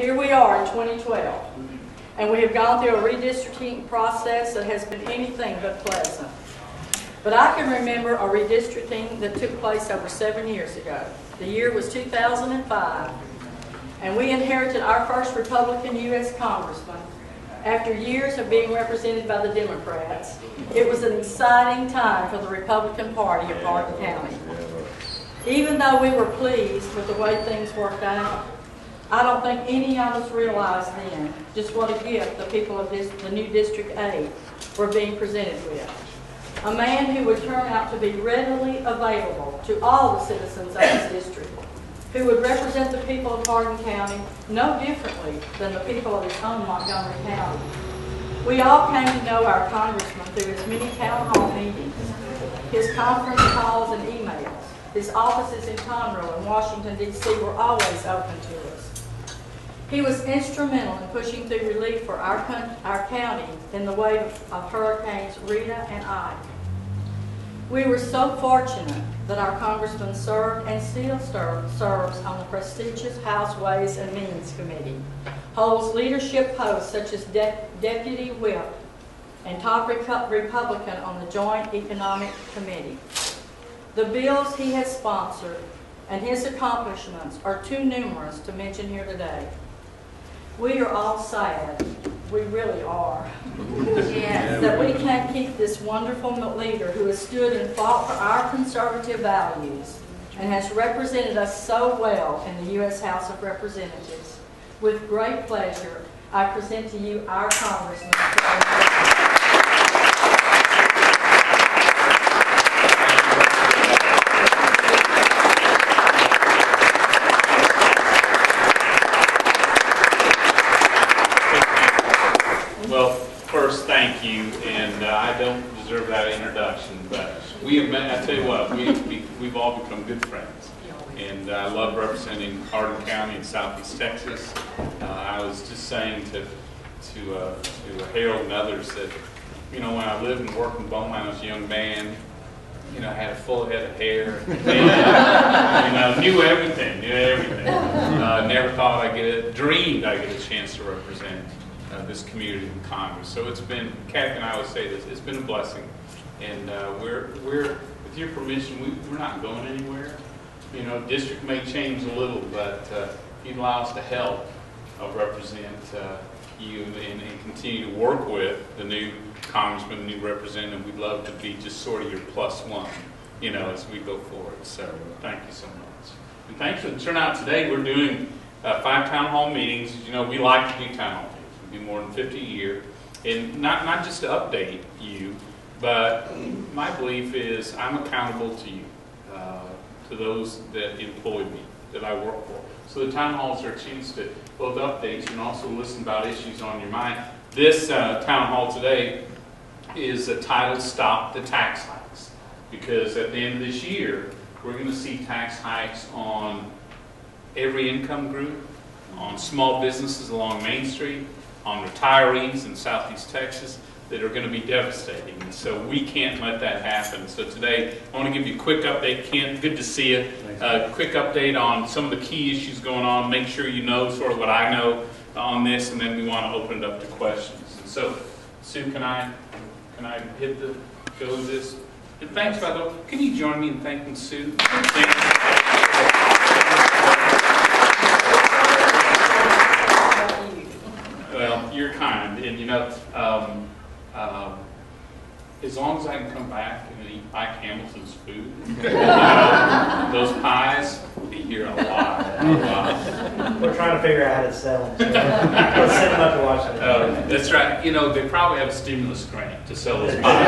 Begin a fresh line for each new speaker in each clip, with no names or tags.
here we are in 2012, and we have gone through a redistricting process that has been anything but pleasant. But I can remember a redistricting that took place over 7 years ago. The year was 2005, and we inherited our first Republican U.S. Congressman after years of being represented by the Democrats. It was an exciting time for the Republican Party of Hardin County. Even though we were pleased with the way things worked out, I don't think any of us realized then just what a gift the people of the new District 8 were being presented with. A man who would turn out to be readily available to all the citizens of his district, who would represent the people of Hardin County no differently than the people of his own Montgomery County. We all came to know our congressman through his many town hall meetings, his conference calls and emails. His offices in Conroe and Washington, D.C. were always open to us. He was instrumental in pushing through relief for our county in the wake of Hurricanes Rita and Ike. We were so fortunate that our congressman served and still serves on the prestigious House Ways and Means Committee, holds leadership posts such as Deputy Whip and top Republican on the Joint Economic Committee. The bills he has sponsored and his accomplishments are too numerous to mention here today. We are all sad, we really are, that we can't keep this wonderful leader who has stood and fought for our conservative values and has represented us so well in the U.S. House of Representatives. With great pleasure, I present to you our Congressman.
Well, first, thank you, and I don't deserve that introduction, but we have met. I tell you what, we've all become good friends, and I love representing Hardin County in Southeast Texas. I was just saying to Harold and others that, you know, when I lived and worked in Beaumont as a young man, you know, I had a full head of hair, and, you know, knew everything. Never thought dreamed I'd get a chance to represent this community in Congress. So it's been, Kathy and I would say this, it's been a blessing. And we're with your permission, we're not going anywhere. You know, district may change a little, but you'd allow us to help represent you and continue to work with the new congressman, the new representative. We'd love to be just sort of your plus one, you know, as we go forward. So thank you so much. And thanks for the turnout today. We're doing 5 town hall meetings. As you know, we like to do town hall meetings. We do more than 50 a year. And not just to update you, but my belief is I'm accountable to you, to those that employ me, that I work for. So the town halls are a chance to both update you and also listen about issues on your mind. This town hall today is titled Stop the Tax Hikes, because at the end of this year, we're going to see tax hikes on every income group, on small businesses along Main Street, on retirees in Southeast Texas that are going to be devastating. And so we can't let that happen. So today, I want to give you a quick update. Ken, good to see you. Quick update on some of the key issues going on. Make sure you know sort of what I know on this, and then we want to open it up to questions. And so, Sue, can I hit the go with this? And thanks, by the way. Can you join me in thanking Sue? Well, you're kind, and you know, as long as I can come back and eat Ike Hamilton's food, you know, those pies, be here a lot.
We're trying to figure out how to sell them. Let's send them up to Washington.
That's right. You know, they probably have a stimulus grant to sell those pies.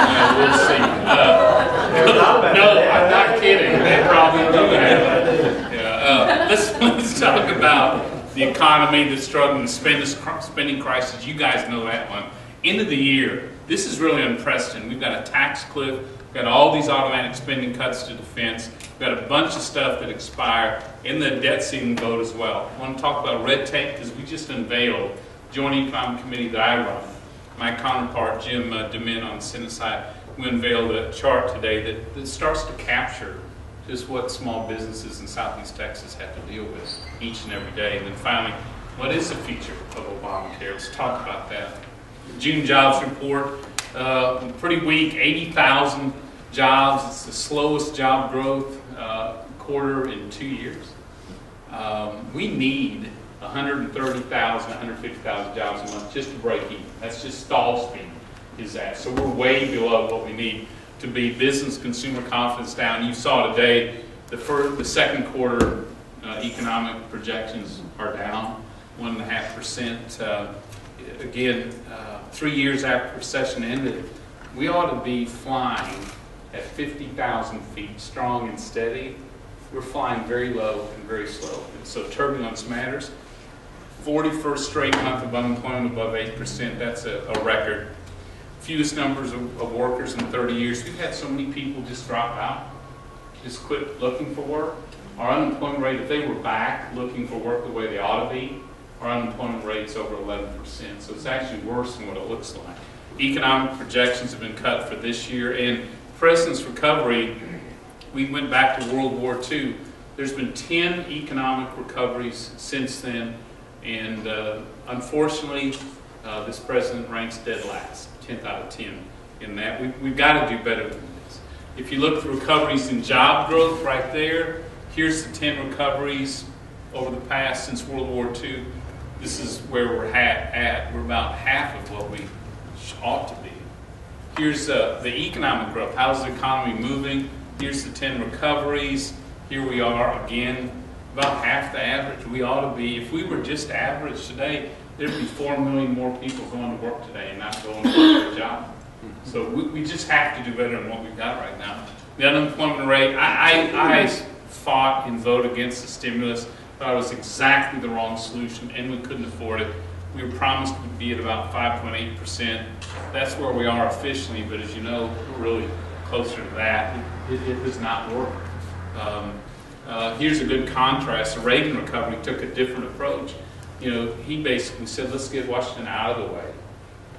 You know, we'll see. No, I'm not kidding. They probably do have it. Yeah, let's talk about the economy, the struggle, and the spending crisis. You guys know that one. End of the year, this is really unprecedented. We've got a tax cliff. We've got all these automatic spending cuts to defense. We've got a bunch of stuff that expire in the debt ceiling vote as well. I want to talk about red tape because we just unveiled the Joint Economic Committee that I run. My counterpart, Jim DeMint on the Senate side, we unveiled a chart today that starts to capture just what small businesses in Southeast Texas have to deal with each and every day. And then finally, what is the future of Obamacare? Let's talk about that. June jobs report, pretty weak, 80,000 jobs. It's the slowest job growth quarter in 2 years. We need 130,000, 150,000 jobs a month just to break even. That's just stall speed is that. So we're way below what we need to be. Business consumer confidence down. You saw today the second quarter economic projections are down 1.5%. Again, 3 years after the recession ended, we ought to be flying at 50,000 feet, strong and steady. We're flying very low and very slow. And so turbulence matters. 41st straight month of unemployment above 8%. That's a record. Fewest numbers of workers in 30 years. We've had so many people just drop out, just quit looking for work. Our unemployment rate, if they were back looking for work the way they ought to be, our unemployment rate's over 11%. So it's actually worse than what it looks like. Economic projections have been cut for this year. And President's recovery, we went back to World War II. There's been 10 economic recoveries since then. And unfortunately, this president ranks dead last, 10th out of 10 in that. We've got to do better than this. If you look at the recoveries in job growth right there, here's the 10 recoveries over the past since World War II. This is where we're at. We're about half of what we ought to be. Here's the economic growth. How's the economy moving? Here's the 10 recoveries. Here we are again, about half the average we ought to be. If we were just average today, there'd be 4 million more people going to work today and not going to work for a job. So we just have to do better than what we've got right now. The unemployment rate, I fought and voted against the stimulus. Thought it was exactly the wrong solution, and we couldn't afford it. We were promised we'd be at about 5.8%. That's where we are officially, but as you know, we're really closer to that. It does not work. Here's a good contrast. The Reagan recovery took a different approach. He basically said, let's get Washington out of the way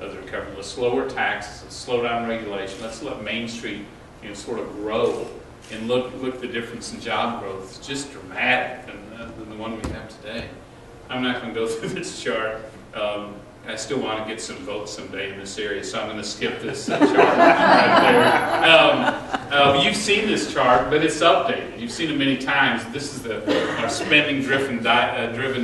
of the recovery. Let's lower taxes, let's slow down regulation, let's let Main Street sort of grow. And look at the difference in job growth. It's just dramatic than the one we have today. I'm not going to go through this chart. I still want to get some votes someday in this area, so I'm going to skip this chart right there. You've seen this chart, but it's updated. You've seen it many times. This is our spending-driven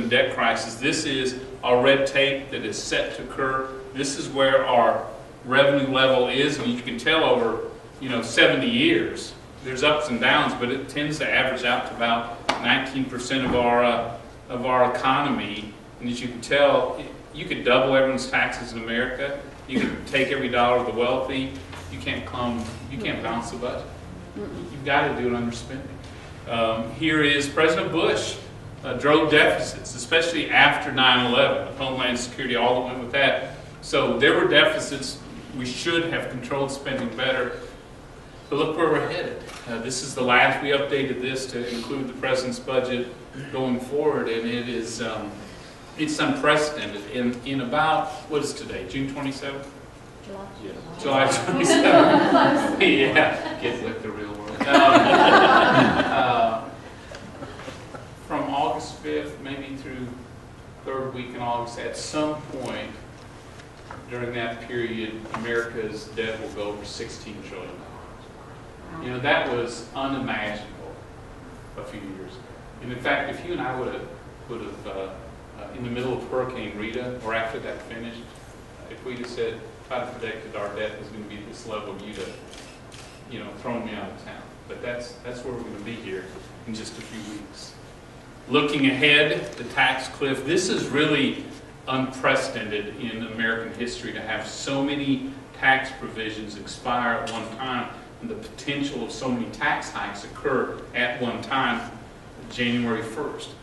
debt crisis. This is our red tape that is set to occur. This is where our revenue level is, and you can tell over 70 years. There's ups and downs, but it tends to average out to about 19% of our economy. And as you can tell, you could double everyone's taxes in America. You could take every dollar of the wealthy. You can't balance the budget. You've got to do it under spending. Here is President Bush drove deficits, especially after 9/11. Homeland Security, all that went with that. So there were deficits. We should have controlled spending better. But look where we're headed. This is the last, we updated this to include the president's budget going forward, and it is, it's unprecedented. In about, what is today, June 27th? July 27th. Yeah, get with the real world. From August 5th, maybe through third week in August, at some point during that period, America's debt will go over $16 trillion. That was unimaginable a few years ago. And in fact, if you and I would have in the middle of Hurricane Rita, or after that finished, if we'd have said, if I'd predicted our debt was going to be at this level, you'd have, thrown me out of town. But that's where we're going to be here in just a few weeks. Looking ahead, the tax cliff. This is really unprecedented in American history to have so many tax provisions expire at one time. And the potential of so many tax hikes occur at one time, January 1st.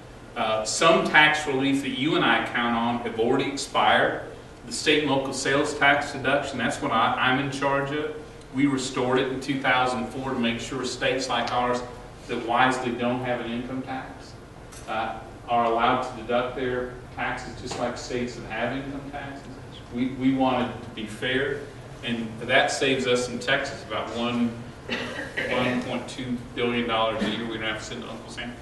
Some tax relief that you and I count on have already expired. The state and local sales tax deduction, that's what I'm in charge of. We restored it in 2004 to make sure states like ours that wisely don't have an income tax are allowed to deduct their taxes just like states that have income taxes. We wanted to be fair. And that saves us in Texas about $1 $1.2 billion a year we're going to have to send to Uncle Sam.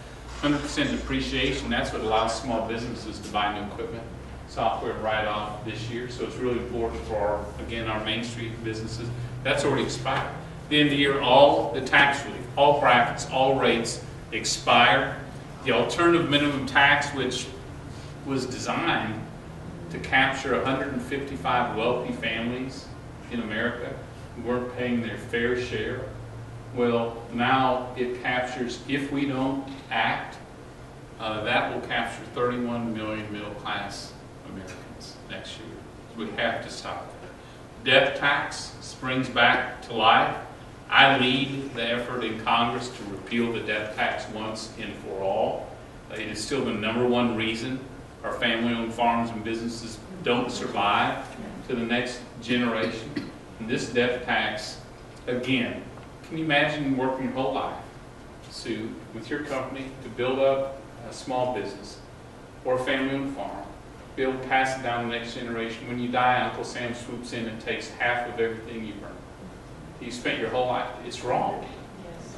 100% depreciation, that's what allows small businesses to buy new equipment, software write-off this year. So it's really important for our Main Street businesses. That's already expired. At the end of the year, all the tax relief, all brackets, all rates expire. The alternative minimum tax, which was designed to capture 155 wealthy families in America who weren't paying their fair share. Well, now it captures, if we don't act, that will capture 31 million middle-class Americans next year. So we have to stop that. Death tax springs back to life. I lead the effort in Congress to repeal the death tax once and for all. It is still the #1 reason our family-owned farms and businesses don't survive to the next generation. And this death tax, again, can you imagine working your whole life, Sue, with your company to build up a small business or a family-owned farm, be able to pass it down to the next generation. When you die, Uncle Sam swoops in and takes half of everything you've earned. You spent your whole life. It's wrong.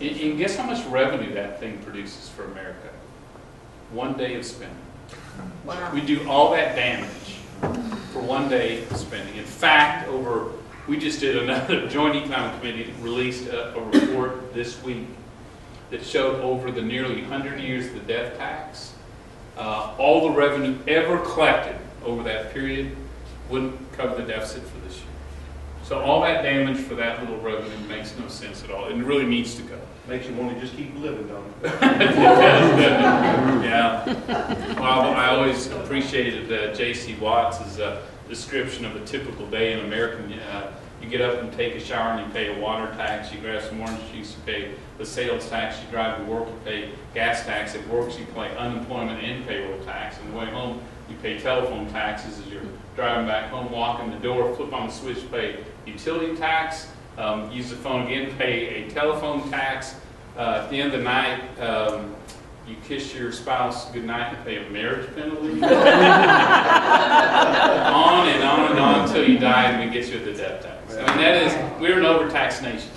And guess how much revenue that thing produces for America? 1 day of spending.
Wow.
We do all that damage for 1 day of spending. In fact, we just did another Joint Economic Committee released a report this week that showed over the nearly 100 years of the death tax, all the revenue ever collected over that period wouldn't cover the deficit for this year. So all that damage for that little revenue makes no sense at all. It really needs to go.
Makes you want to just keep living, don't it?
It does, doesn't it? Yeah. Well, I always appreciated J.C. Watts' description of a typical day in America. You get up and take a shower and you pay a water tax, you grab some orange juice, you pay the sales tax, you drive to work, you pay gas tax. At work, you pay unemployment and payroll tax. And on the way home, you pay telephone taxes as you're driving back home, walk in the door, flip on the switch, pay utility tax, use the phone again, pay a telephone tax. At the end of the night, you kiss your spouse goodnight and pay a marriage penalty. On and on and on until you die and we get you at the death tax. I mean, we're an overtaxed nation,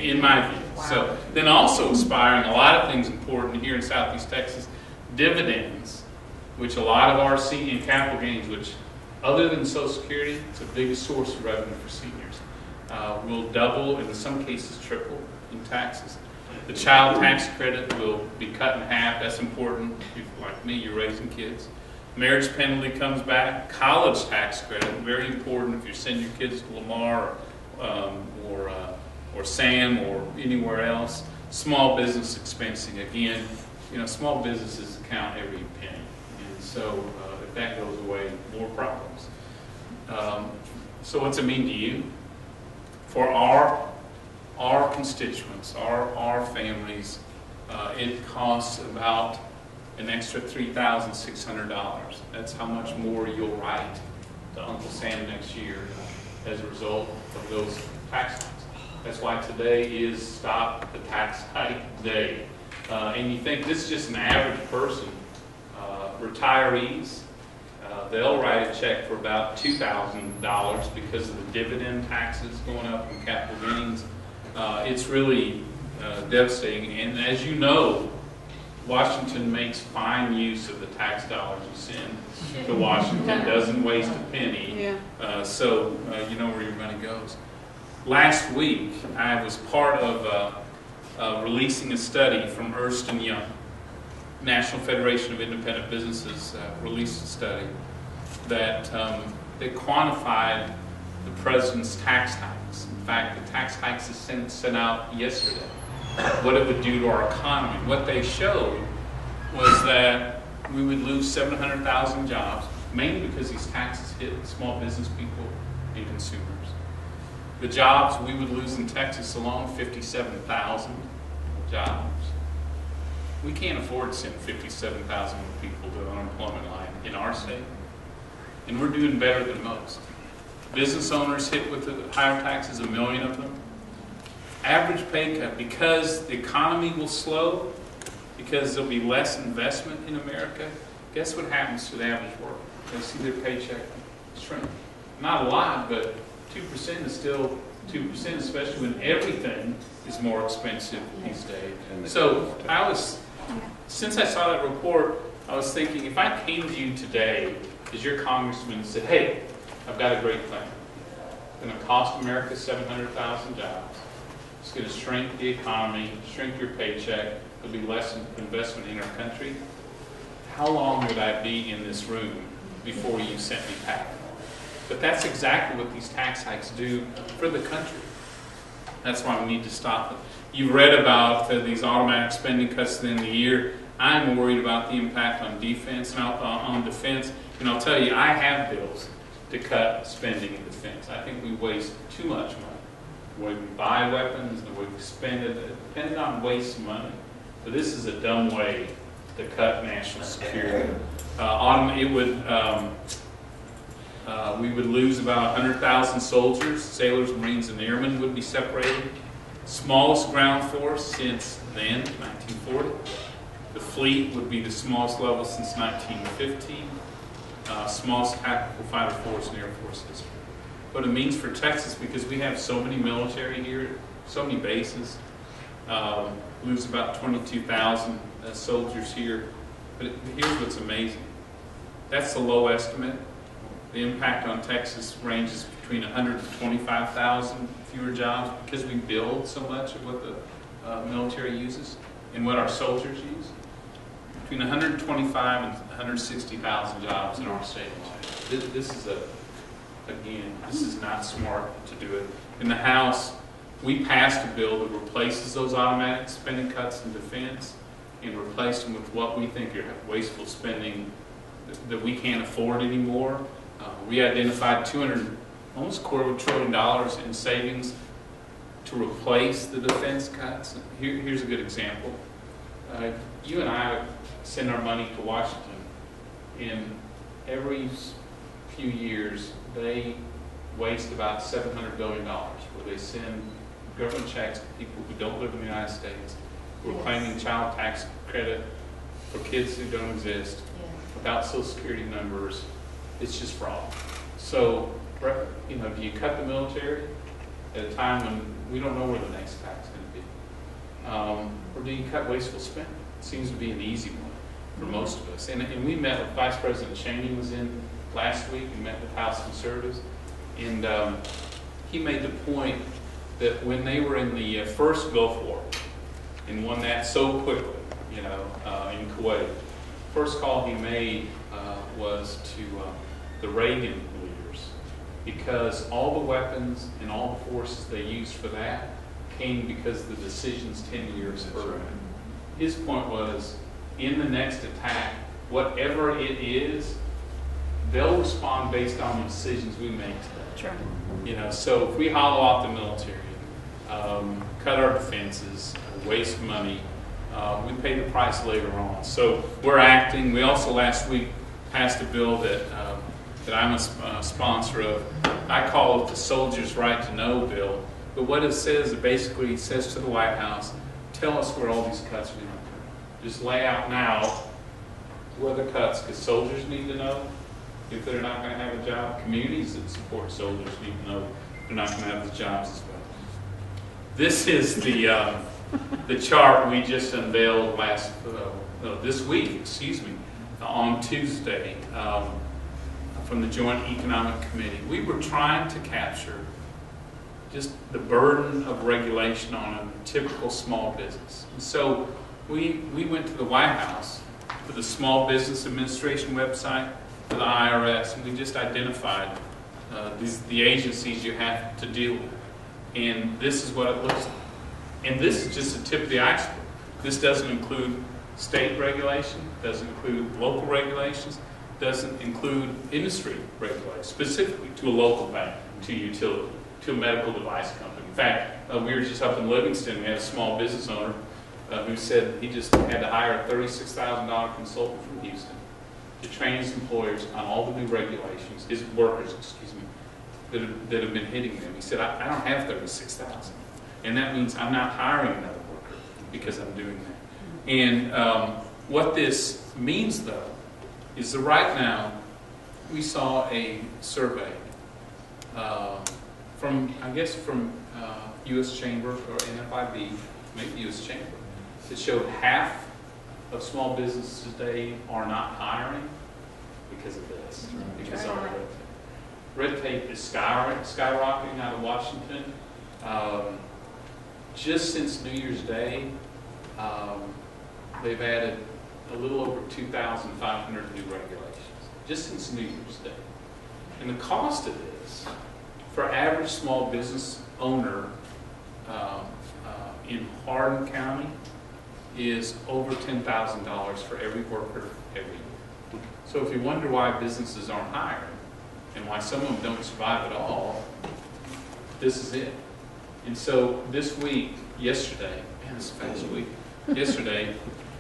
in my view.
Wow.
So then also expiring, a lot of things important here in Southeast Texas, dividends, which a lot of our senior capital gains, which other than Social Security, it's the biggest source of revenue for seniors, will double, and in some cases triple in taxes. The child tax credit will be cut in half. That's important. If you're like me, you're raising kids. Marriage penalty comes back. College tax credit, very important if you're sending your kids to Lamar or Sam or anywhere else. Small business expensing, again, small businesses count every penny. And so if that goes away, more problems. So what's it mean to you? For our constituents, our families, it costs about an extra $3,600. That's how much more you'll write to Uncle Sam next year as a result of those tax hikes. That's why today is Stop the Tax Hike Day. And you think this is just an average person. Retirees, they'll write a check for about $2,000 because of the dividend taxes going up and capital gains. It's really devastating. And as you know, Washington makes fine use of the tax dollars you send to Washington. Doesn't waste a penny. So you know where your money goes. Last week, I was part of releasing a study from Ernst & Young. National Federation of Independent Businesses released a study that they quantified the president's tax hikes. In fact, the tax hikes that sent out yesterday, what it would do to our economy. What they showed was that we would lose 700,000 jobs, mainly because these taxes hit small business people and consumers. The jobs we would lose in Texas alone, 57,000 jobs. We can't afford to send 57,000 people to the unemployment line in our state. And we're doing better than most. Business owners hit with the higher taxes, 1 million of them. Average pay cut, because the economy will slow, because there'll be less investment in America, guess what happens to the average worker? They see their paycheck shrink. Not a lot, but 2% is still 2%, especially when everything is more expensive these days. So since I saw that report, I was thinking, if I came to you today as your congressman and said, hey, I've got a great plan. It's going to cost America 700,000 jobs. It's going to shrink the economy, shrink your paycheck. There'll be less investment in our country. How long would I be in this room before you sent me packing? But that's exactly what these tax hikes do for the country. That's why we need to stop it. You've read about these automatic spending cuts at the end of the year. I'm worried about the impact on defense. And I'll tell you, I have bills to cut spending in defense. I think we waste too much money. The way we buy weapons, the way we spend it, depending on waste money. So this is a dumb way to cut national security. We would lose about 100,000 soldiers, sailors, Marines, and airmen would be separated. Smallest ground force since then, 1940. The fleet would be the smallest level since 1915. Smallest tactical fighter force in Air Force history. What it means for Texas, because we have so many military here, so many bases, lose about 22,000 soldiers here. But here's what's amazing. That's the low estimate. The impact on Texas ranges between 125,000 fewer jobs because we build so much of what the military uses and what our soldiers use. Between 125 and 160,000 jobs in our state. This is not smart to do it. In the House, we passed a bill that replaces those automatic spending cuts in defense and replace them with what we think are wasteful spending that we can't afford anymore. We identified almost $250 billion in savings to replace the defense cuts. Here's a good example. You and I send our money to Washington, and every few years they waste about $700 billion where they send government checks to people who don't live in the United States, who are claiming child tax credit for kids who don't exist, without Social Security numbers. It's just fraud. So, do you cut the military at a time when we don't know where the next tax is going to be? Or do you cut wasteful spending? It seems to be an easy one for most of us. And we met with Vice President Cheney was in last week. We met with House Conservatives. And he made the point that when they were in the first Gulf War and won that so quickly, in Kuwait, first call he made was to the Reagan leaders, because all the weapons and all the forces they used for that came because of the decisions 10 years earlier. His point was, in the next attack, whatever it is, they'll respond based on the decisions we make today.
Sure.
So if we hollow out the military, cut our defenses, waste money, we pay the price later on. So we're acting. We also last week passed a bill that I'm a sponsor of. I call it the Soldiers' Right to Know bill. But what it says, it says to the White House, tell us where all these cuts are going to come. Just lay out now where the cuts, because soldiers need to know if they're not going to have a job. Communities that support soldiers need to know they're not going to have the jobs as well. This is the chart we just unveiled this week, on Tuesday, from the Joint Economic Committee. We were trying to capture just the burden of regulation on a typical small business. And so we went to the White House, to the Small Business Administration website, to the IRS, and we just identified the agencies you have to deal with. And this is what it looks like. And this is just the tip of the iceberg. This doesn't include state regulation, doesn't include local regulations, doesn't include industry regulation, specifically to a local bank, to a utility, to a medical device company. In fact, we were just up in Livingston. We had a small business owner who said he just had to hire a $36,000 consultant from Houston to train his employers on all the new regulations, his workers, that have been hitting them. He said, I don't have $36,000. And that means I'm not hiring another worker because I'm doing that. And what this means, though, is that right now we saw a survey I guess from U.S. Chamber or NFIB, maybe U.S. Chamber, it showed half of small businesses today are not hiring because of this, because of red tape. Red tape is skyrocketing out of Washington. Just since New Year's Day, they've added a little over 2,500 new regulations, just since New Year's Day. And the cost of this, for average small business owner in Hardin County, is over $10,000 for every worker every year. So if you wonder why businesses aren't hiring and why some of them don't survive at all, this is it. And so this week, yesterday, man, it's a fast week. Yesterday,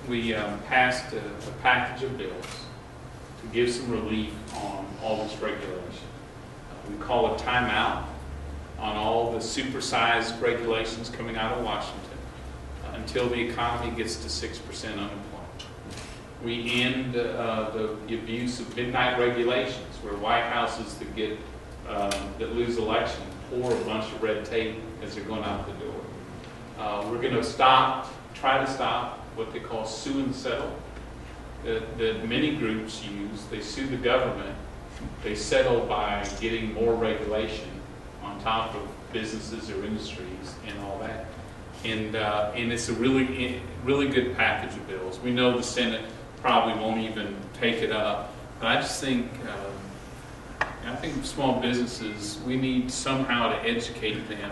we passed a package of bills to give some relief on all this regulation. We call a timeout on all the supersized regulations coming out of Washington until the economy gets to 6% unemployment. We end the abuse of midnight regulations, where White Houses that lose elections pour a bunch of red tape as they're going out the door. We're going to try to stop what they call sue and settle, that many groups use. They sue the government. They settle by getting more regulation on top of businesses or industries and all that. And it's a really good package of bills. We know the Senate probably won't even take it up, but I just think small businesses, we need somehow to educate them,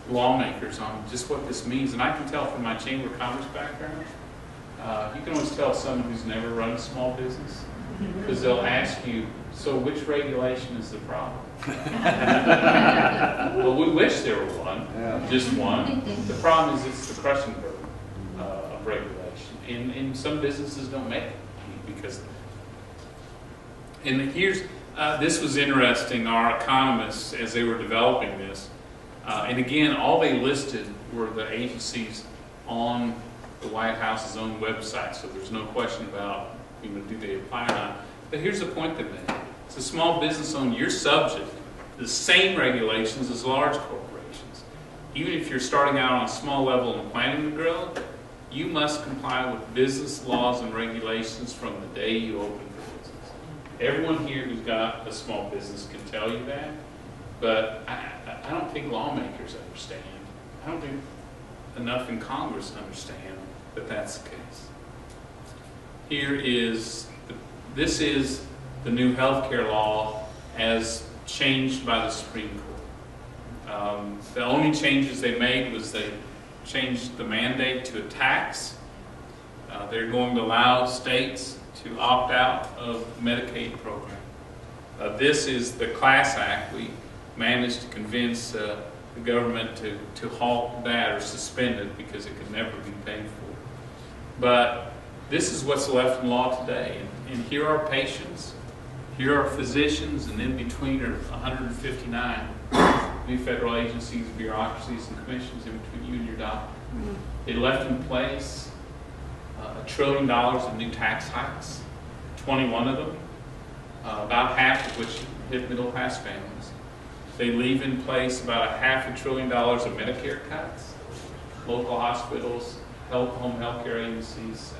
lawmakers, on just what this means. And I can tell from my Chamber of Commerce background, you can always tell someone who's never run a small business, because they'll ask you, so which regulation is the problem? Well, we wish there were one, just one. The problem is it's the crushing burden of regulation. And some businesses don't make it because. And this was interesting, our economists, as they were developing this, and again, all they listed were the agencies on the White House's own website, so there's no question about, do they apply or not. But here's the point they made. As a small business owner, you're subject to the same regulations as large corporations. Even if you're starting out on a small level and planning to grow, you must comply with business laws and regulations from the day you open for business. Everyone here who's got a small business can tell you that, but I don't think lawmakers understand. I don't think enough in Congress understand that that's the case. This is the new health care law as changed by the Supreme Court. The only changes they made was they changed the mandate to a tax. They're going to allow states to opt out of the Medicaid program. This is the Class Act. We managed to convince the government to halt that or suspend it because it could never be paid for. But this is what's left in law today. And here are patients, here are physicians, and in between are 159 new federal agencies, bureaucracies, and commissions in between you and your doctor. They left in place $1 trillion of new tax hikes, 21 of them, about half of which hit middle-class families. They leave in place about $500 billion of Medicare cuts, local hospitals, home health care agencies,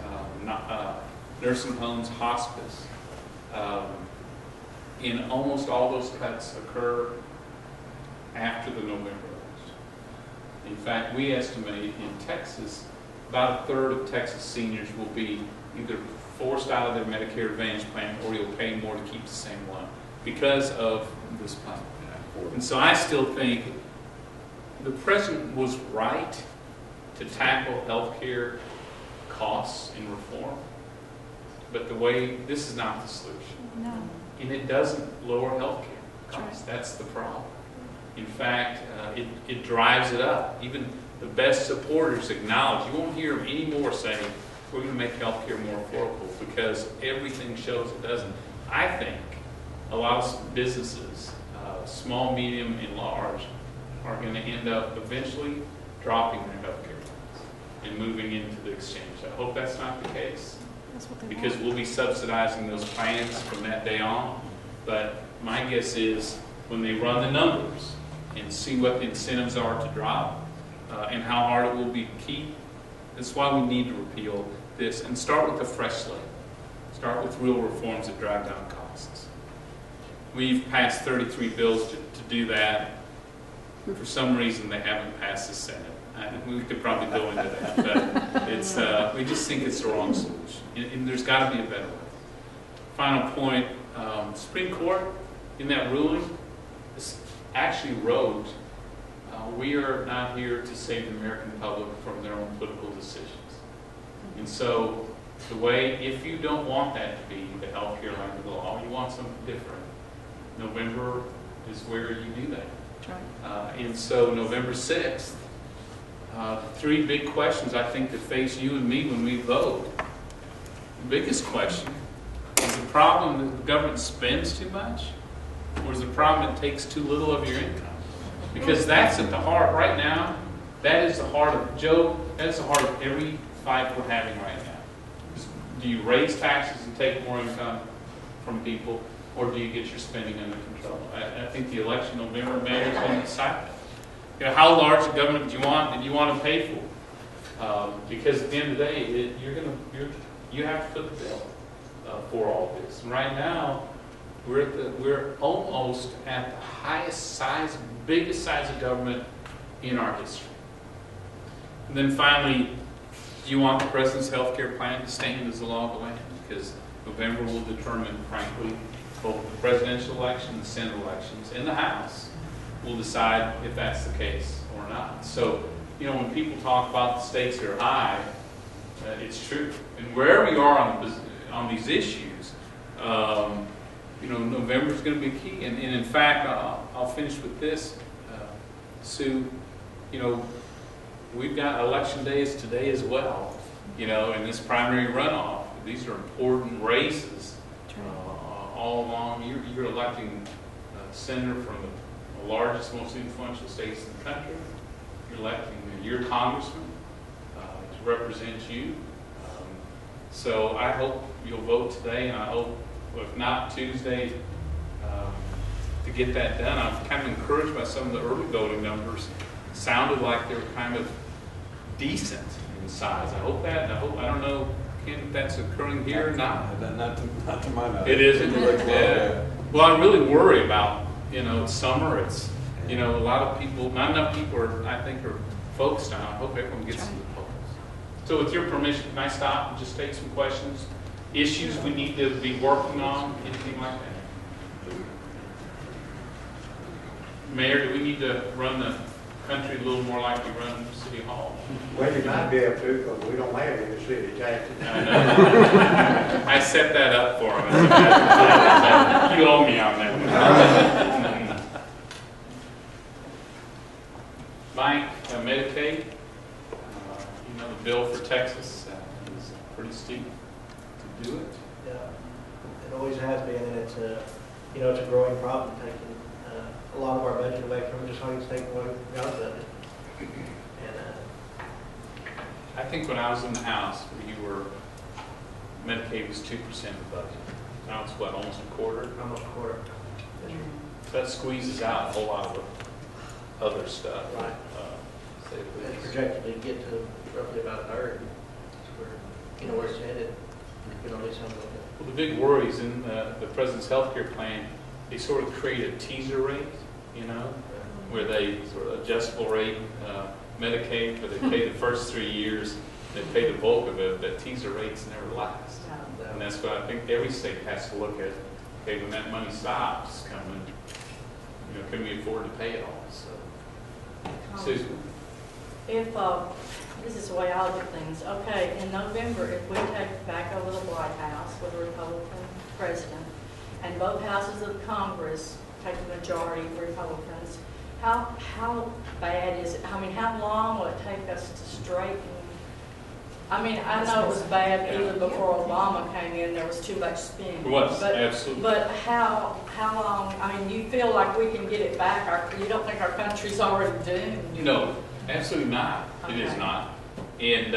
nursing homes, hospice. And almost all those cuts occur after the November election. In fact, we estimate in Texas, about a third of Texas seniors will be either forced out of their Medicare Advantage plan or you'll pay more to keep the same one because of this plan. And so I still think the president was right to tackle health care costs and reform, but this is not the solution.
No.
And it doesn't lower health care costs. That's the problem. In fact, it drives it up. Even the best supporters acknowledge. You won't hear them anymore saying, we're going to make health care more affordable, because everything shows it doesn't. I think a lot of businesses, small, medium, and large, are going to end up eventually dropping their health care plans and moving into the exchange. I hope that's not the case, because we'll be subsidizing those plans from that day on. But my guess is when they run the numbers and see what the incentives are to drop and how hard it will be to keep. That's why we need to repeal this and start with a fresh slate. Start with real reforms that drive down costs. We've passed 33 bills to do that. For some reason, they haven't passed the Senate. We could probably go into that, but it's, we just think it's the wrong solution. And there's got to be a better way. Final point, Supreme Court, in that ruling, actually wrote, we are not here to save the American public from their own political decisions. And so, the way, if you don't want that to be the healthcare line of the law, you want something different, November is where you do that. And so November 6th, the three big questions I think that face you and me when we vote. The biggest question is the problem that the government spends too much, or is the problem it takes too little of your income? Because that's at the heart right now. That is the heart of Joe. That's the heart of every fight we're having right now. Do you raise taxes and take more income from people, or do you get your spending under control? I think the election in November is going to decide that. You know, how large a government do you want that you want to pay for? Because at the end of the day, you have to foot the bill for all this. And right now, we're almost at the highest size, biggest size of government in our history. And then finally, do you want the president's health care plan to stand as the law of the land? Because November will determine, frankly, both the presidential election, the Senate elections, and the House will decide if that's the case or not. So, you know, when people talk about the stakes are high, it's true. And wherever you are on these issues, you know, November is going to be key. And in fact, I'll finish with this, Sue. You know, we've got election days today as well. You know, in this primary runoff, these are important races. All along, you're electing a senator from the largest, most influential states in the country. You're electing your congressman to represent you. So I hope you'll vote today, and I hope, if not Tuesday, to get that done. I'm kind of encouraged by some of the early voting numbers. It sounded like they were kind of decent in size. I hope that, and I don't know, Ken, if that's occurring here or not.
Not to my knowledge.
It isn't? Yeah. Well, I really worry about, you know, it's summer, it's, you know, a lot of people, not enough people I think are focused on. I hope everyone gets to the polls. So with your permission, can I stop and just take some questions? Issues we need to be working on, anything like that? Mayor, do we need to run the country a little more like we run City Hall?
Well, you might be able to, because we don't have any city taxes.
I know. I set that up for him. You owe me on that. Mike, Medicaid, you know, the bill for Texas is pretty steep to do it.
Yeah, it always has been, and it's a, you know, it's a growing problem, taking a lot of our budget away from it, just wanting to take away from God's budget. And
I think when I was in the House, Medicaid was 2% of the budget. Now it's what, almost a quarter?
almost a quarter.
So that squeezes out a whole lot of the other stuff.
Right.
Say the
It's
least.
projected to get to roughly about a third. You know where it's headed. You know, something like that.
Well, the big worry is in the president's health care plan, they sort of create a teaser rate, you know, where they sort of adjustable rate Medicaid, where they pay the first 3 years, they pay the bulk of it, but teaser rates never last. And that's what I think every state has to look at. Okay, when that money stops coming, you know, can we afford to pay it all? So, Susan?
If, this is the way I look at things, okay, in November, if we take back over the White House with a Republican president, and both houses of Congress take the majority of Republicans, how bad is it? I mean, how long will it take us to straighten? I mean, I know it was bad even before Obama came in, there was too much spending.
It was,
but,
absolutely.
But how long, I mean, you feel like we can get it back? You don't think our country's already doomed?
No, absolutely not. It is
Okay.
not. And,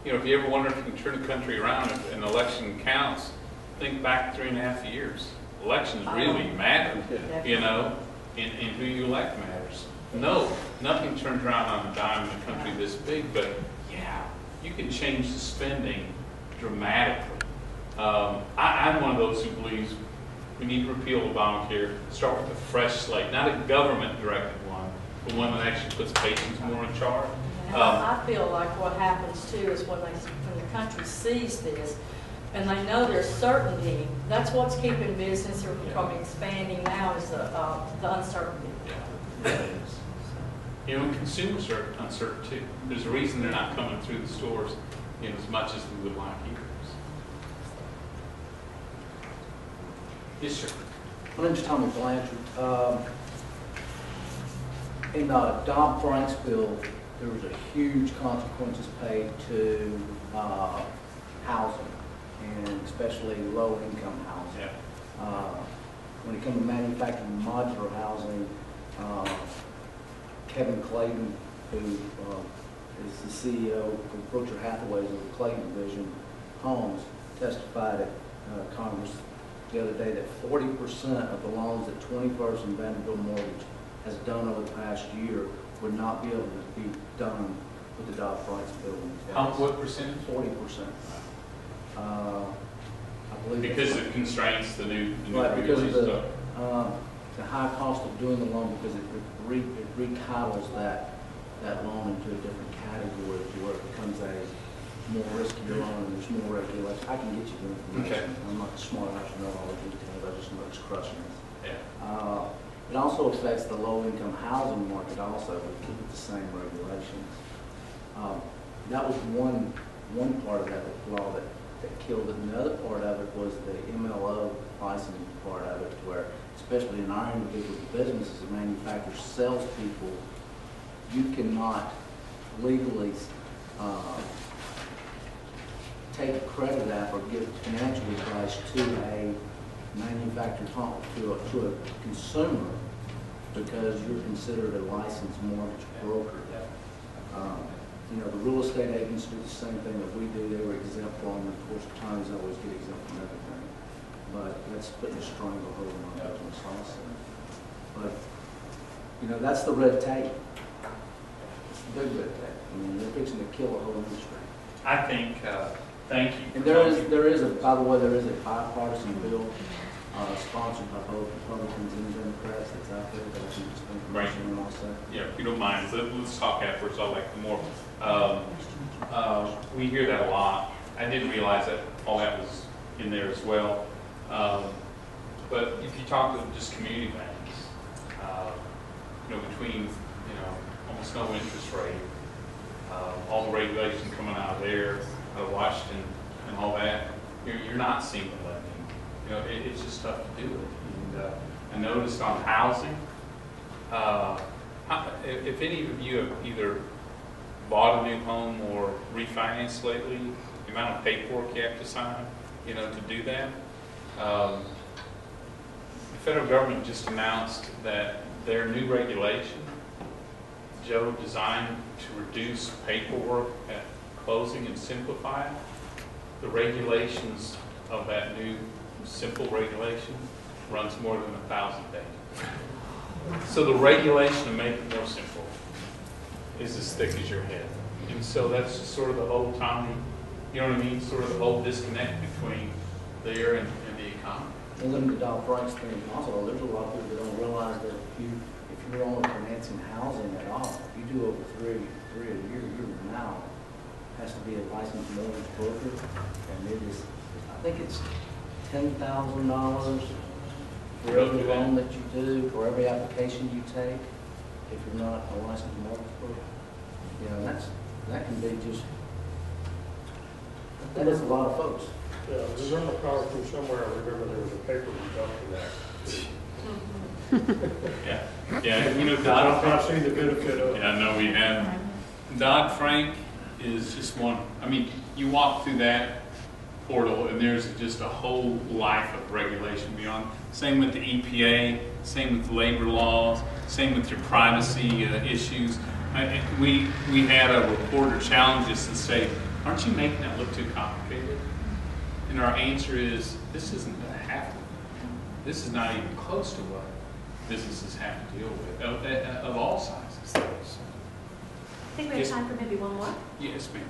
you know, if you ever wonder if you can turn the country around, if an election counts, think back 3.5 years. elections really matter, you know, and who you elect matters. No, nothing turns around on a dime in a country this big, but yeah, you can change the spending dramatically. I'm one of those who believes we need to repeal Obamacare, start with a fresh slate, not a government-directed one, but one that actually puts patients more in charge.
And I feel like what happens too is when the country sees this, and they know there's certainty, that's what's keeping business from expanding now is the uncertainty.
Yeah, it is. You know, consumers are uncertain too. There's a reason they're not coming through the stores as much as we would like here. Yes, sir.
My name's Tommy Blanchard. In Dodd-Frank's bill, there was a huge consequences paid to housing, and especially low-income housing.
Yeah.
When it comes to manufactured modular housing, Kevin Clayton, who is the CEO of Berkshire Hathaway's of the Clayton Division Homes, testified at Congress the other day that 40% of the loans that 21st and Vanderbilt Mortgage has done over the past year would not be able to be done with the Dodd-Frank's bill.
What percentage?
40%. I believe
because it constrains the new
right, because of
stuff.
the high cost of doing the loan, because it recalibrates that loan into a different category to where it becomes a more risky loan and there's more regulation. I can get you the information.
Okay.
I'm not smart enough to know all the details. I just know it's crushing us.
Yeah.
It also affects the low-income housing market also, but keep it the same regulations. That was one part of that law that killed it. And the other part of it was the MLO licensing part of it, where, especially in our individual businesses and manufacturers, salespeople, you cannot legally take credit app or give financial advice to a manufactured home, to a consumer, because you're considered a licensed mortgage broker. You know, the real estate agents do the same thing that we do. They were exempt from, of course, attorneys always get exempt from everything. But that's putting a stranglehold on our business also. But, you know, that's the red tape. It's the big red tape. I mean, they're fixing to kill a whole industry.
I think, thank you.
And there is a, by the way, there is a bipartisan bill sponsored by both Republicans and Democrats that's out there that I can just information on also.
Yeah, if you don't mind, let's talk afterwards. I'll like more. We hear that a lot. I didn't realize that all that was in there as well. But if you talk to just community banks, you know, between almost no interest rate, all the regulation coming out of there, Washington, and all that, you're not seeing the lending. You know, it's just tough to do it. And I noticed on housing, if any of you have either bought a new home or refinanced lately, the amount of paperwork you have to sign, to do that. The federal government just announced that their new regulation, Joe, designed to reduce paperwork at closing and simplify it. The regulations of that new simple regulation runs more than 1,000 pages. So the regulation to make it more simple is as thick as your head. And so that's just sort of the whole time, you know what I mean? Sort of the whole disconnect between there and the economy.
And then the Dodd-Frank's thing also, there's a lot of people that don't realize that if you're only financing housing at all, if you do over three a year, your now has to be a licensed mortgage broker, and it is, I think it's $10,000 for every loan that you do, for every application you take, if you're not a licensed mortgage broker. You know, that can be just, that is a lot of folks.
Yeah, the rental car from somewhere, I remember there was a paper reduction act.
Yeah,
I've seen the benefit of it.
Yeah, I know we have. Dodd-Frank is just one. I mean, you walk through that portal and there's just a whole life of regulation beyond. Same with the EPA, same with labor laws, same with your privacy issues. We had a reporter challenge us and say, aren't you making that look too complicated? And our answer is, this isn't going to happen. This is not even close to what businesses have to deal with, of all sizes.
I think we have
Yes.
time for maybe one more.
Yes, ma'am.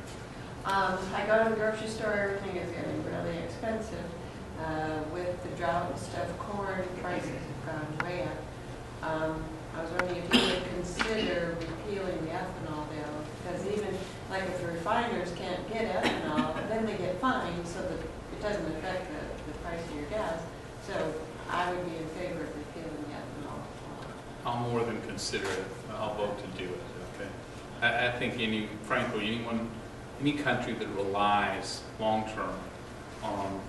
I go to the grocery store, everything is getting really expensive. With the drought and stuff, corn prices have gone way up. I was wondering if you would consider repealing the ethanol bill, because even, like if the refiners can't get ethanol, then they get fined, so that it doesn't affect the price of your gas. So I would be in favor of repealing the ethanol.
I'll more than consider it. I'll vote to do it, okay? I think frankly, any country that relies long-term on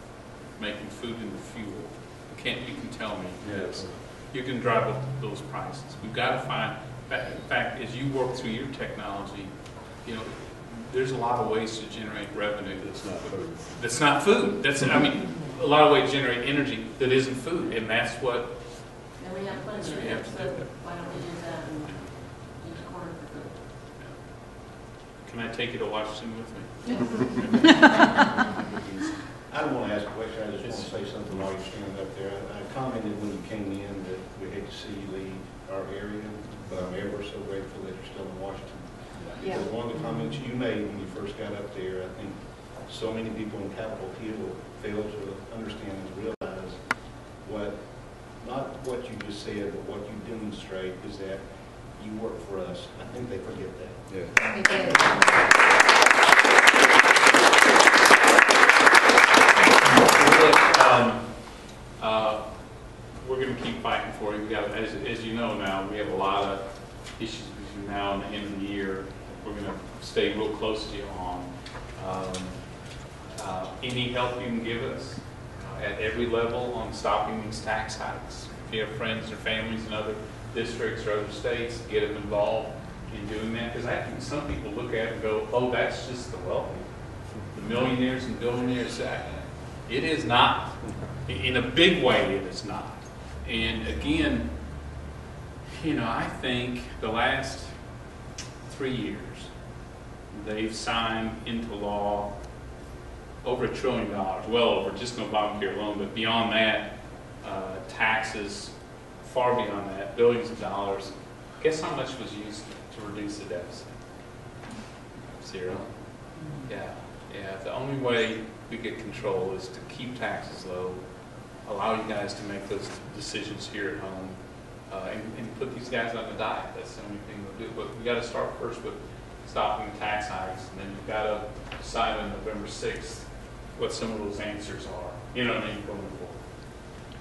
making food into fuel, you can tell me, yes, you can drive up those prices. We've got to find, in fact, as you work through your technology, there's a lot of ways to generate revenue that's not food. That's not food. A lot of ways to generate energy that isn't food, and that's what.
And we have plenty
So
of
we have
it,
to
so
do that.
why don't we use that and use corn for food?
Can I take you to Washington with me?
I don't want to ask a question, I just want to say something while you're standing up there. I commented when you came in that we hate to see you leave our area, but I'm ever so grateful that you're still in Washington.
Yeah.
Because one of the comments you made when you first got up there, I think so many people in Capitol Hill fail to understand and realize not what you just said, but what you demonstrate is that you work for us. I think they forget that.
We're going to keep fighting for you. We got, as you know now, we have a lot of issues between now and the end of the year. We're going to stay real close to you on. Any help you can give us at every level on stopping these tax hikes. If you have friends or families in other districts or other states, get them involved in doing that. Because I think some people look at it and go, oh, that's just the wealthy, the millionaires and billionaires. It is not. In a big way, it is not. And again, I think the last 3 years, they've signed into law over $1 trillion, well over, just in Obamacare alone, but beyond that, taxes far beyond that, billions of dollars. Guess how much was used to reduce the deficit? 0. Yeah. The only way we get control is to keep taxes low, allow you guys to make those decisions here at home, and put these guys on the diet. That's the only thing we'll do. But we got to start first with stopping the tax hikes, and then you've got to decide on November 6th what some of those answers are. You know what I mean, going forward.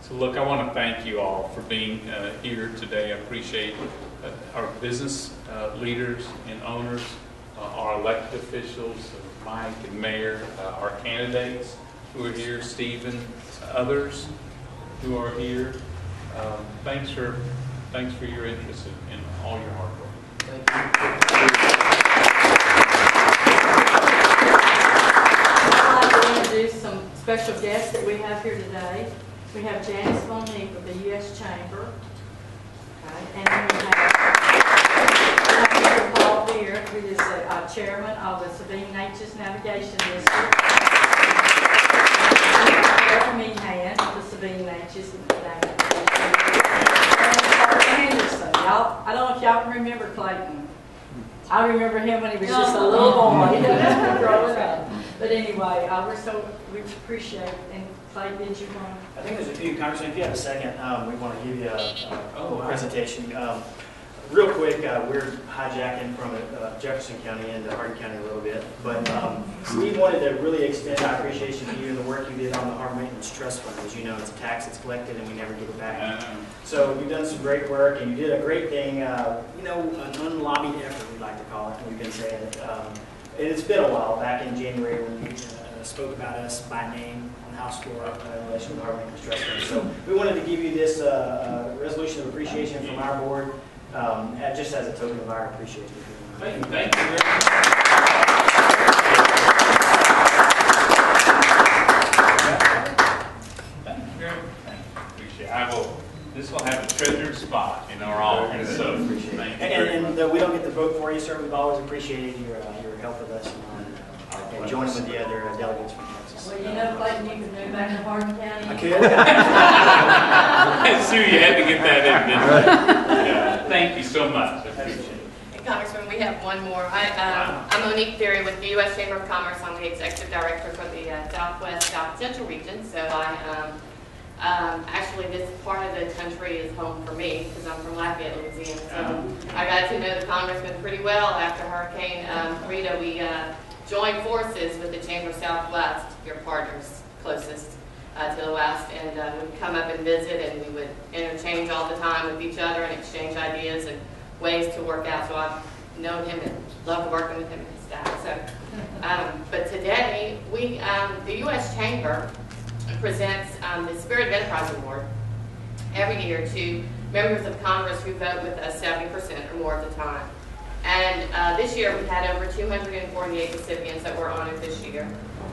So look, I want to thank you all for being here today. I appreciate our business leaders and owners, our elected officials, Mike and Mayor, our candidates who are here, Stephen, others who are here. Thanks for your interest in all your hard work.
Thank you.
I'd like to introduce some special guests that we have here today. We have Janice Von Neek with the U.S. Chamber. Okay. And then we have Mr. Paul Beard, who is the chairman of the Sabine Natchez Navigation District. Carol Meehan, the Sabine Natchez Navigation District. And Anderson. I don't know if y'all can remember Clayton. I remember him when he was just a little boy growing up. But anyway, we appreciate it. And Clayton, did you want to?
I think there's a few, Congressman, if you have a second, we want to give you a little presentation. Real quick, we're hijacking from Jefferson County into Hardin County a little bit, but we wanted to really extend our appreciation to you and the work you did on the Harbor Maintenance Trust Fund. As you know, it's a tax that's collected and we never give it back. So you've done some great work and you did a great thing, an unlobbied effort, we like to call it, we've been saying it. It's been a while, back in January when you spoke about us by name on House floor in relation to the Harbor Maintenance Trust Fund. So we wanted to give you this resolution of appreciation from our board. Just as a token of our appreciation.
Thank you very much. Thank you very much. Appreciate it. This will have a treasured spot in our office. So thank you very much.
And we don't get to vote for you, sir. We've always appreciated your help with us and joining with the other delegates from Texas.
Well, Clayton, you can move back to Hardin County.
I could.
Sue, you had to get that in, didn't you? Yeah, thank you so much. I appreciate it.
And Congressman, we have one more. I'm Monique Theory with the U.S. Chamber of Commerce. I'm the Executive Director for the Southwest South Central region. So actually this part of the country is home for me because I'm from Lafayette, Louisiana. So I got to know the Congressman pretty well after Hurricane Rita. We joined forces with the Chamber Southwest, your partners closest to the west, and we'd come up and visit, and we would interchange all the time with each other and exchange ideas and ways to work out. So I've known him and loved working with him and his staff. So, but today, the U.S. Chamber presents the Spirit of Enterprise Award every year to members of Congress who vote with us 70% or more of the time. And this year we had over 248 recipients that were honored this year.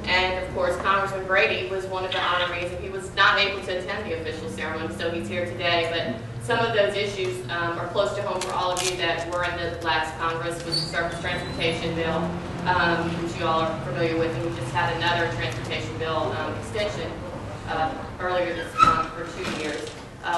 And of course, Congressman Brady was one of the honorees, and he was not able to attend the official ceremony, so he's here today. But some of those issues are close to home for all of you that were in the last Congress with the Surface Transportation Bill, which you all are familiar with, and we just had another transportation bill extension earlier this month for 2 years.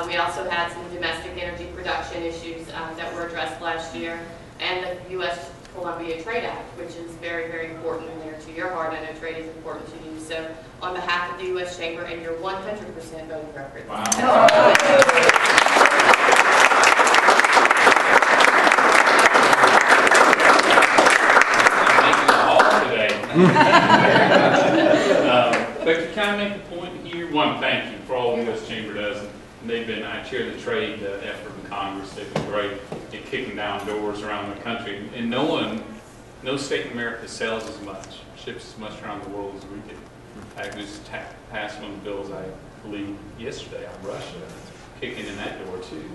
We also had some domestic energy production issues that were addressed last year, and the U.S. Columbia Trade Act, which is very, very important and near to your heart. I know trade is important to you. So on behalf of the U.S. Chamber and your 100% voting record.
Wow. I'm making it all today. But to kind of make a point here, one, thank you for all the U.S. Chamber does. And they've been, I chair the trade effort in Congress. They've been great at kicking down doors around the country. And no state in America sells as much, ships as much around the world as we do. I just passed one of the bills, I believe, yesterday on Russia, kicking in that door too,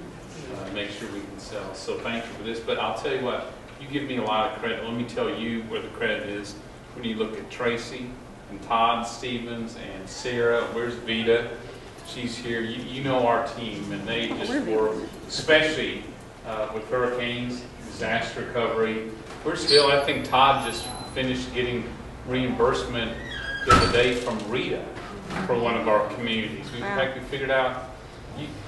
make sure we can sell. So thank you for this. But I'll tell you what, you give me a lot of credit. Let me tell you where the credit is. When you look at Tracy and Todd Stevens and Sarah, where's Vita? She's here. You know our team, and they just work, especially with hurricanes, disaster recovery. We're still, I think Todd just finished getting reimbursement the other day from Rita for one of our communities. In fact, we figured out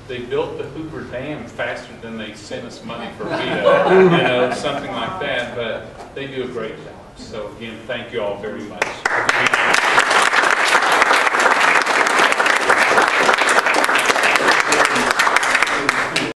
they built the Hoover Dam faster than they sent us money for Rita, something like that. But they do a great job. So again, thank you all very much.